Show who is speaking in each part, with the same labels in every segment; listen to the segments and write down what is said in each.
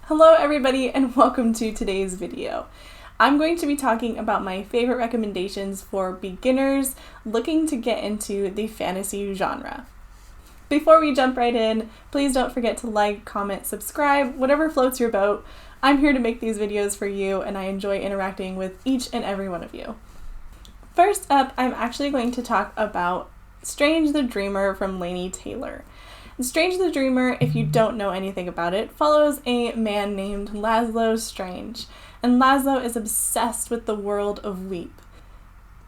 Speaker 1: Hello everybody and welcome to today's video. I'm going to be talking about my favorite recommendations for beginners looking to get into the fantasy genre. Before we jump right in, please don't forget to like, comment, subscribe, whatever floats your boat. I'm here to make these videos for you and I enjoy interacting with each and every one of you. First up, I'm actually going to talk about Strange the Dreamer from Laini Taylor. Strange the Dreamer, if you don't know anything about it, follows a man named Laszlo Strange, and Laszlo is obsessed with the world of Weep.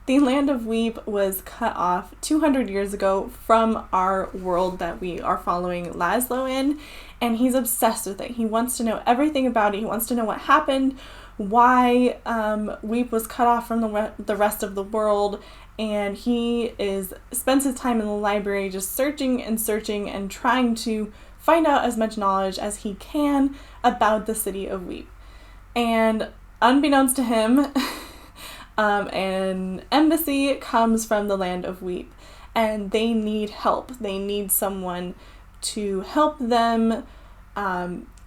Speaker 1: The land of Weep was cut off 200 years ago from our world that we are following Laszlo in, and he's obsessed with it. He wants to know everything about it. He wants to know what happened, why Weep was cut off from the rest of the world, and he spends his time in the library just searching and trying to find out as much knowledge as he can about the city of Weep. And unbeknownst to him, an embassy comes from the land of Weep, and they need help. They need someone to help them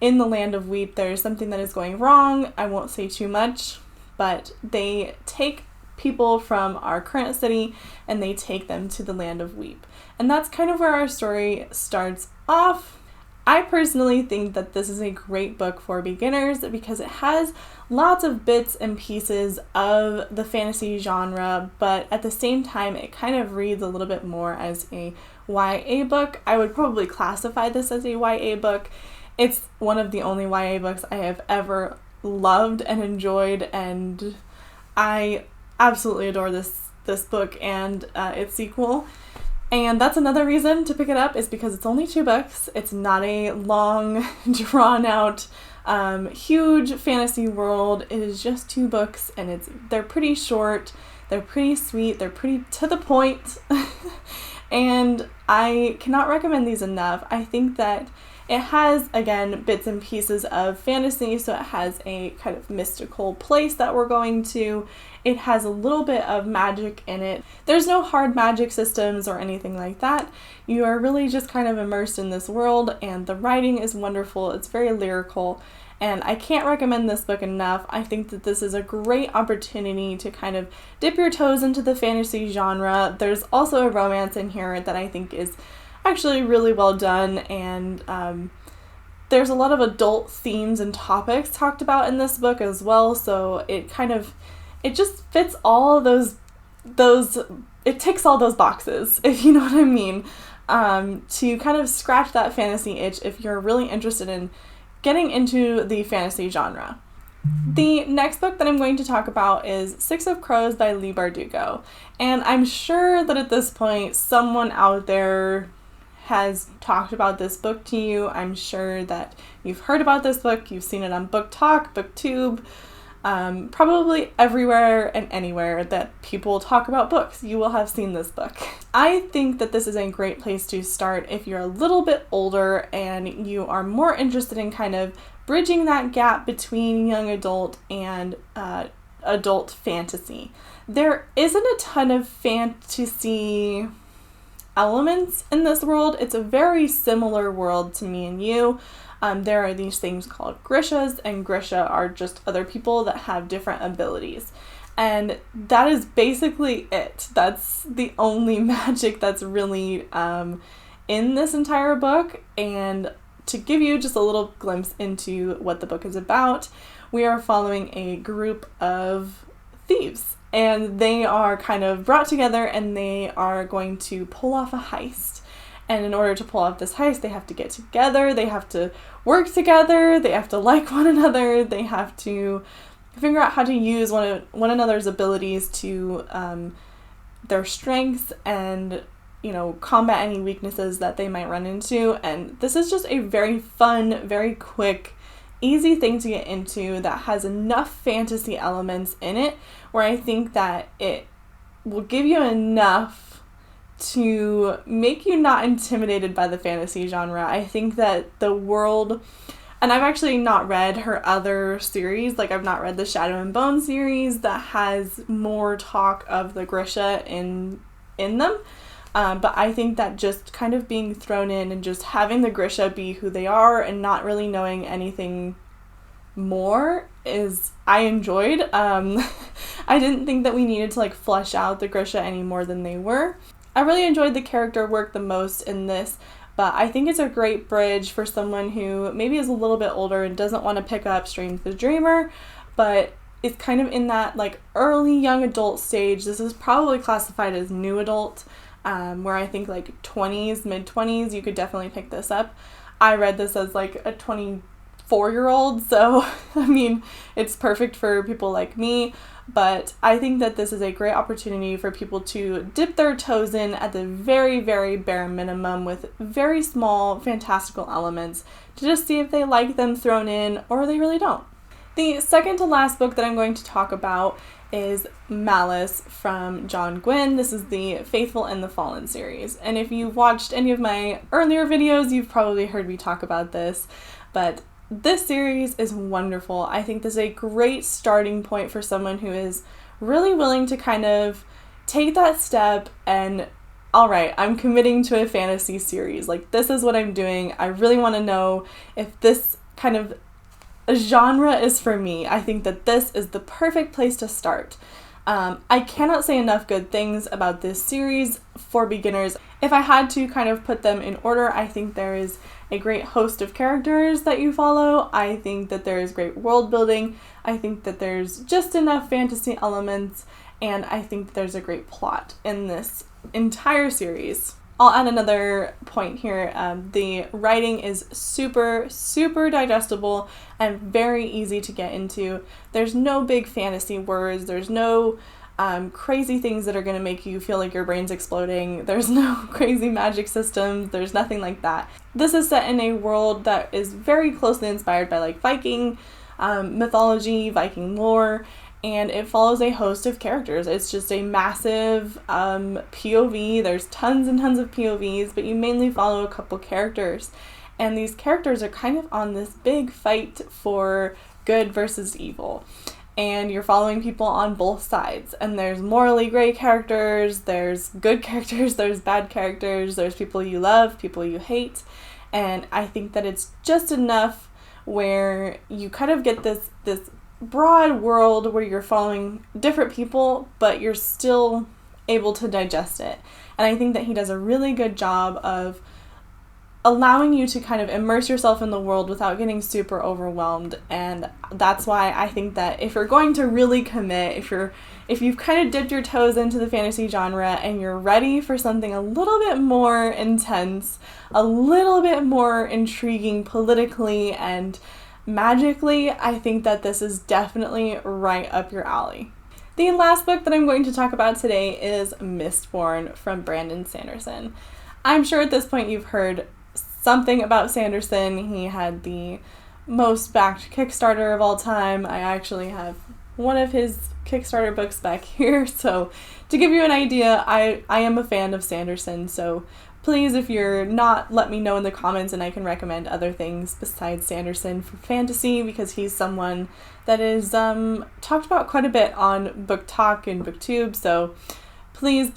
Speaker 1: in the land of Weep. There's something that is going wrong. I won't say too much, but they take people from our current city and they take them to the land of Weep. And that's kind of where our story starts off. I personally think that this is a great book for beginners because it has lots of bits and pieces of the fantasy genre, but at the same time it kind of reads a little bit more as a YA book. I would probably classify this as a YA book. It's one of the only YA books I have ever loved and enjoyed, and I absolutely adore this book and its sequel. And that's another reason to pick it up, is because it's only 2 books. It's not a long, drawn out, huge fantasy world. It is just 2 books, and they're pretty short, they're pretty sweet, they're pretty to the point, and I cannot recommend these enough. I think that it has, again, bits and pieces of fantasy, so it has a kind of mystical place that we're going to. It has a little bit of magic in it. There's no hard magic systems or anything like that. You are really just kind of immersed in this world, and the writing is wonderful. It's very lyrical, and I can't recommend this book enough. I think that this is a great opportunity to kind of dip your toes into the fantasy genre. There's also a romance in here that I think is actually really well done, and there's a lot of adult themes and topics talked about in this book as well, so it just fits all of those it ticks all those boxes, if you know what I mean, to kind of scratch that fantasy itch if you're really interested in getting into the fantasy genre. The next book that I'm going to talk about is 6 of Crows by Leigh Bardugo, and I'm sure that at this point someone out there has talked about this book to you. I'm sure that you've heard about this book, you've seen it on Book Talk, BookTube, probably everywhere and anywhere that people talk about books, you will have seen this book. I think that this is a great place to start if you're a little bit older and you are more interested in kind of bridging that gap between young adult and adult fantasy. There isn't a ton of fantasy elements in this world. It's a very similar world to Me and You. There are these things called Grishas, and Grisha are just other people that have different abilities. And that is basically it. That's the only magic that's really in this entire book. And to give you just a little glimpse into what the book is about, we are following a group of thieves. And they are kind of brought together and they are going to pull off a heist. And in order to pull off this heist, they have to get together, they have to work together, they have to like one another, they have to figure out how to use one another's abilities to their strengths and, combat any weaknesses that they might run into. And this is just a very fun, very quick, easy thing to get into that has enough fantasy elements in it where I think that it will give you enough to make you not intimidated by the fantasy genre. I think that the world, and I've actually not read her other series, like I've not read the Shadow and Bone series that has more talk of the Grisha in them, but I think that just kind of being thrown in and just having the Grisha be who they are and not really knowing anything more is I enjoyed. I didn't think that we needed to like flesh out the Grisha any more than they were. I really enjoyed the character work the most in this, but I think it's a great bridge for someone who maybe is a little bit older and doesn't want to pick up Strange the Dreamer, but is kind of in that like early young adult stage. This is probably classified as new adult, where I think like 20s, mid-20s, you could definitely pick this up. I read this as like a 24-year-old, so I mean, it's perfect for people like me, but I think that this is a great opportunity for people to dip their toes in at the very, very bare minimum with very small fantastical elements to just see if they like them thrown in or they really don't. The second to last book that I'm going to talk about is Malice from John Gwynne. This is the Faithful and the Fallen series. And if you've watched any of my earlier videos, you've probably heard me talk about this. But this series is wonderful. I think this is a great starting point for someone who is really willing to kind of take that step and, all right, I'm committing to a fantasy series. Like, this is what I'm doing. I really want to know if this kind of genre is for me. I think that this is the perfect place to start. I cannot say enough good things about this series for beginners. If I had to kind of put them in order, I think there is a great host of characters that you follow. I think that there is great world building. I think that there's just enough fantasy elements, and I think that there's a great plot in this entire series. I'll add another point here. The writing is super, super digestible and very easy to get into. There's no big fantasy words. There's no crazy things that are going to make you feel like your brain's exploding. There's no crazy magic systems. There's nothing like that. This is set in a world that is very closely inspired by like Viking mythology, Viking lore, and it follows a host of characters. It's just a massive POV. There's tons and tons of POVs, but you mainly follow a couple characters. And these characters are kind of on this big fight for good versus evil. And you're following people on both sides. And there's morally gray characters, there's good characters, there's bad characters, there's people you love, people you hate. And I think that it's just enough where you kind of get this broad world where you're following different people, but you're still able to digest it. And I think that he does a really good job of allowing you to kind of immerse yourself in the world without getting super overwhelmed. And that's why I think that if you're going to really commit, if you've kind of dipped your toes into the fantasy genre and you're ready for something a little bit more intense, a little bit more intriguing politically and magically, I think that this is definitely right up your alley. The last book that I'm going to talk about today is Mistborn from Brandon Sanderson. I'm sure at this point you've heard something about Sanderson. He had the most backed Kickstarter of all time. I actually have one of his Kickstarter books back here, so to give you an idea, I am a fan of Sanderson, so please, if you're not, let me know in the comments and I can recommend other things besides Sanderson for fantasy, because he's someone that is talked about quite a bit on Book Talk and BookTube, so please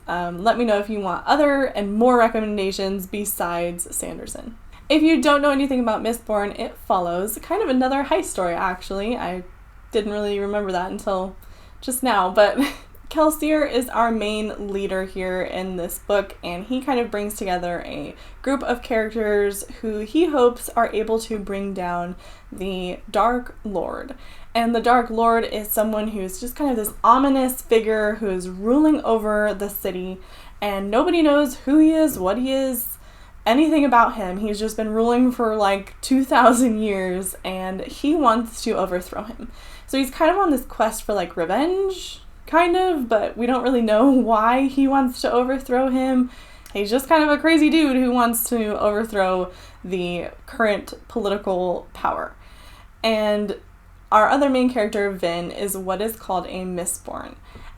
Speaker 1: let me know if you want other and more recommendations besides Sanderson. If you don't know anything about Mistborn, it follows kind of another heist story, actually. I didn't really remember that until just now, but Kelsier is our main leader here in this book, and he kind of brings together a group of characters who he hopes are able to bring down the Dark Lord. And the Dark Lord is someone who's just kind of this ominous figure who is ruling over the city, and nobody knows who he is, what he is, anything about him. He's just been ruling for like 2,000 years, and he wants to overthrow him. So he's kind of on this quest for like revenge, kind of, but we don't really know why he wants to overthrow him. He's just kind of a crazy dude who wants to overthrow the current political power. And our other main character, Vin, is what is called a Mistborn.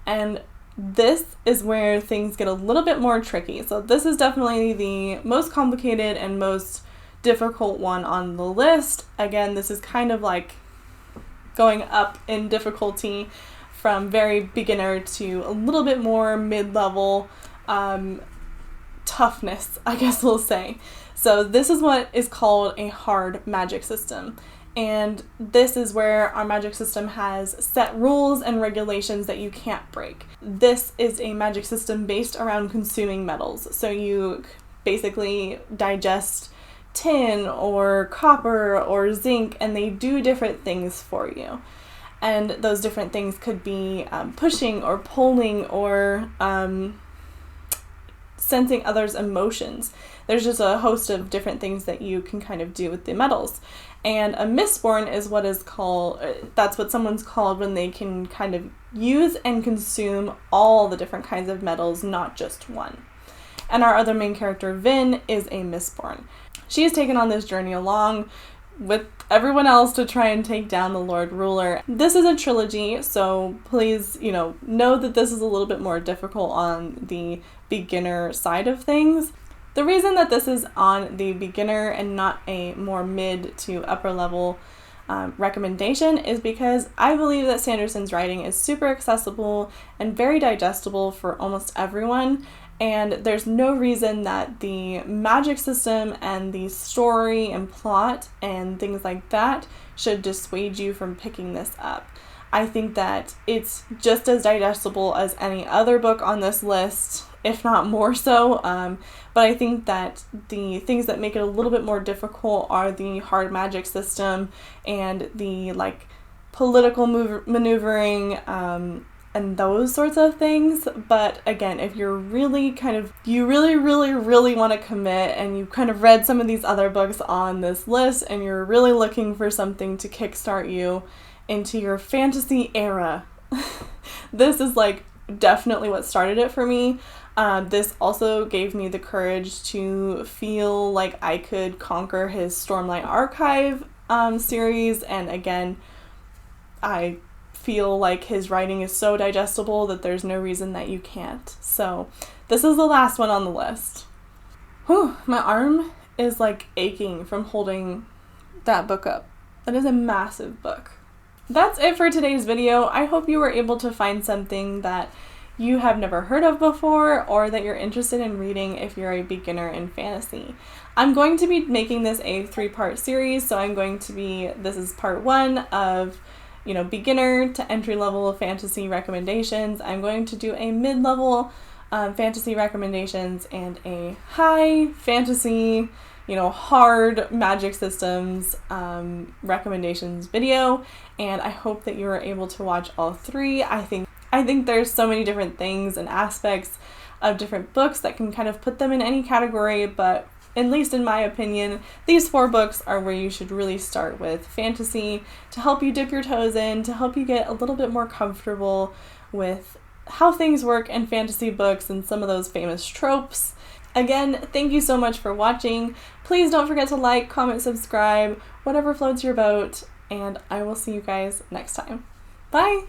Speaker 1: And this is where things get a little bit more tricky. So this is definitely the most complicated and most difficult one on the list. Again, this is kind of like going up in difficulty from very beginner to a little bit more mid-level toughness, I guess we'll say. So this is what is called a hard magic system. And this is where our magic system has set rules and regulations that you can't break. This is a magic system based around consuming metals. So you basically digest tin or copper or zinc, and they do different things for you. And those different things could be pushing or pulling or sensing others' emotions. There's just a host of different things that you can kind of do with the metals. And a Mistborn is what is called, that's what someone's called when they can kind of use and consume all the different kinds of metals, not just one. And our other main character, Vin, is a Mistborn. She has taken on this journey along with everyone else to try and take down the Lord Ruler. This is a trilogy, so please, know that this is a little bit more difficult on the beginner side of things. The reason that this is on the beginner and not a more mid to upper level recommendation is because I believe that Sanderson's writing is super accessible and very digestible for almost everyone, and there's no reason that the magic system and the story and plot and things like that should dissuade you from picking this up. I think that it's just as digestible as any other book on this list, if not more so, but I think that the things that make it a little bit more difficult are the hard magic system and the political maneuvering and those sorts of things. But again, if you're really you really want to commit and you've kind of read some of these other books on this list and you're really looking for something to kickstart you into your fantasy era, this is definitely what started it for me. This also gave me the courage to feel like I could conquer his Stormlight Archive series, and again, I feel like his writing is so digestible that there's no reason that you can't. So this is the last one on the list. Whew, my arm is aching from holding that book up. That is a massive book. That's it for today's video. I hope you were able to find something that you have never heard of before or that you're interested in reading if you're a beginner in fantasy. I'm going to be making this a 3-part series, so this is part 1 of beginner to entry-level fantasy recommendations. I'm going to do a mid-level fantasy recommendations and a high fantasy, hard magic systems recommendations video, and I hope that you are able to watch all 3. I think there's so many different things and aspects of different books that can kind of put them in any category, but at least in my opinion, these 4 books are where you should really start with fantasy to help you dip your toes in, to help you get a little bit more comfortable with how things work in fantasy books and some of those famous tropes. Again, thank you so much for watching. Please don't forget to like, comment, subscribe, whatever floats your boat, and I will see you guys next time. Bye!